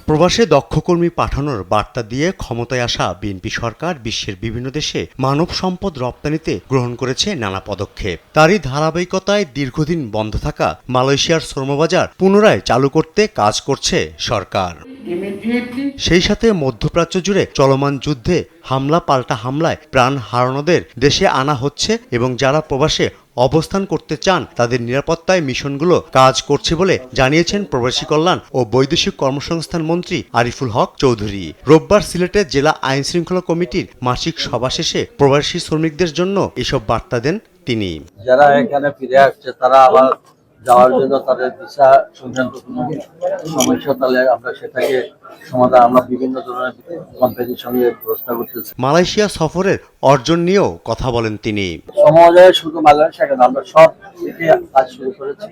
প্রবাসে দক্ষ কর্মী পাঠানোর বার্তা দিয়ে ক্ষমতায় আসা বিএনপি সরকার বিশ্বের বিভিন্ন দেশে মানব সম্পদ রপ্তানিতে গ্রহণ করেছে নানা পদক্ষেপ। তারই ধারাবাহিকতায় দীর্ঘদিন বন্ধ থাকা মালয়েশিয়ার শ্রমবাজার পুনরায় চালু করতে কাজ করছে সরকার। সেই সাথে মধ্যপ্রাচ্য জুড়ে চলমান যুদ্ধে হামলা পাল্টা হামলায় প্রাণ হারানোদের দেশে আনা হচ্ছে এবং যারা প্রবাসে অবস্থান করতে চান তাদের নিরাপত্তায় মিশনগুলো কাজ করছে বলে জানিয়েছেন প্রবাসী কল্যাণ ও বৈদেশিক কর্মসংস্থান মন্ত্রী আরিফুল হক চৌধুরী। রোববার সিলেটের জেলা আইন শৃঙ্খলা কমিটির মাসিক সভা শেষে প্রবাসী শ্রমিকদের জন্য এসব বার্তা দেন তিনি। যারা এখানে ফিরে আসছে তারা আবার যাওয়ার জন্য তাদের ভিসা সংক্রান্ত কোনো সমস্যা তাহলে আমরা সেটাকে সমাধান আমরা বিভিন্ন ধরনের কোম্পানির সঙ্গে ব্যবস্থা করতেছি। মালয়েশিয়া সফরের অর্জন নিয়েও কথা বলেন তিনি। সমাজে শুধু মালয়েশিয়া কেন, আমরা সব থেকে কাজ শুরু করেছি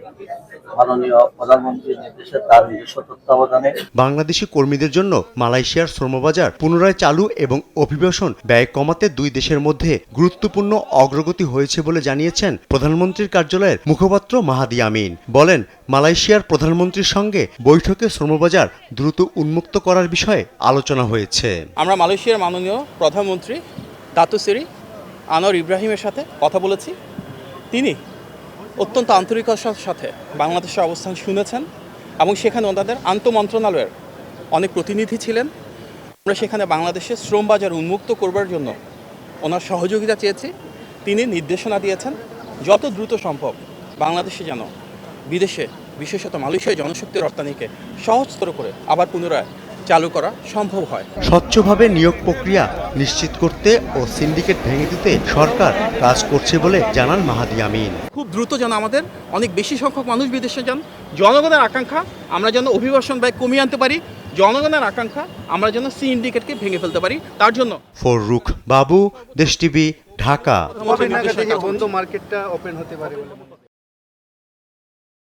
মাননীয় প্রধানমন্ত্রীর নির্দেশে, তার নিজস্ব তত্ত্বাবধানে। বাংলাদেশি কর্মীদের জন্য মালয়েশিয়ার শ্রমবাজার পুনরায় চালু এবং অভিবাসন ব্যয় কমাতে দুই দেশের মধ্যে গুরুত্বপূর্ণ অগ্রগতি হয়েছে বলে জানিয়েছেন প্রধানমন্ত্রীর কার্যালয়ের মুখপাত্র মাহাদি আমিন। বলেন, মালয়েশিয়ার প্রধানমন্ত্রীর সঙ্গে বৈঠকে শ্রমবাজার দ্রুত উন্মুক্ত করার বিষয়ে আলোচনা হয়েছে। আমরা মালয়েশিয়ার মাননীয় প্রধানমন্ত্রী দাতু শ্রী আনোয়ার ইব্রাহিমের সাথে কথা বলেছি। তিনি অত্যন্ত আন্তরিকতার সাথে বাংলাদেশের অবস্থান শুনেছেন এবং সেখানে ওনাদের আন্তঃমন্ত্রণালয়ের অনেক প্রতিনিধি ছিলেন। আমরা সেখানে বাংলাদেশের শ্রম বাজার উন্মুক্ত করবার জন্য ওনার সহযোগিতা চেয়েছি। তিনি নির্দেশনা দিয়েছেন যত দ্রুত সম্ভব বাংলাদেশে যেন বিদেশে বিশেষত মালয়েশিয়ার জনশক্তি রপ্তানিকে সহজতর করে আবার পুনরায় চালু করা সম্ভব হয়। স্বচ্ছভাবে নিয়োগ প্রক্রিয়া নিশ্চিত করতে ও সিন্ডিকেট ভেঙে দিতে সরকার কাজ করছে বলে জানান মাহাদি আমিন। খুব দ্রুত যেন আমাদের অনেক বেশি সংখ্যক মানুষ বিদেশে যান। জনগণের আকাঙ্ক্ষা আমরা যেন অভিবাসন ব্যয় কমিয়ে আনতে পারি। জনগণের আকাঙ্ক্ষা আমরা যেন সিন্ডিকেটকে ভেঙে ফেলতে পারি। তার জন্য ফররুখ বাবু, দেশ টিভি, ঢাকা। বন্ধ মার্কেটটা ওপেন হতে পারে বলে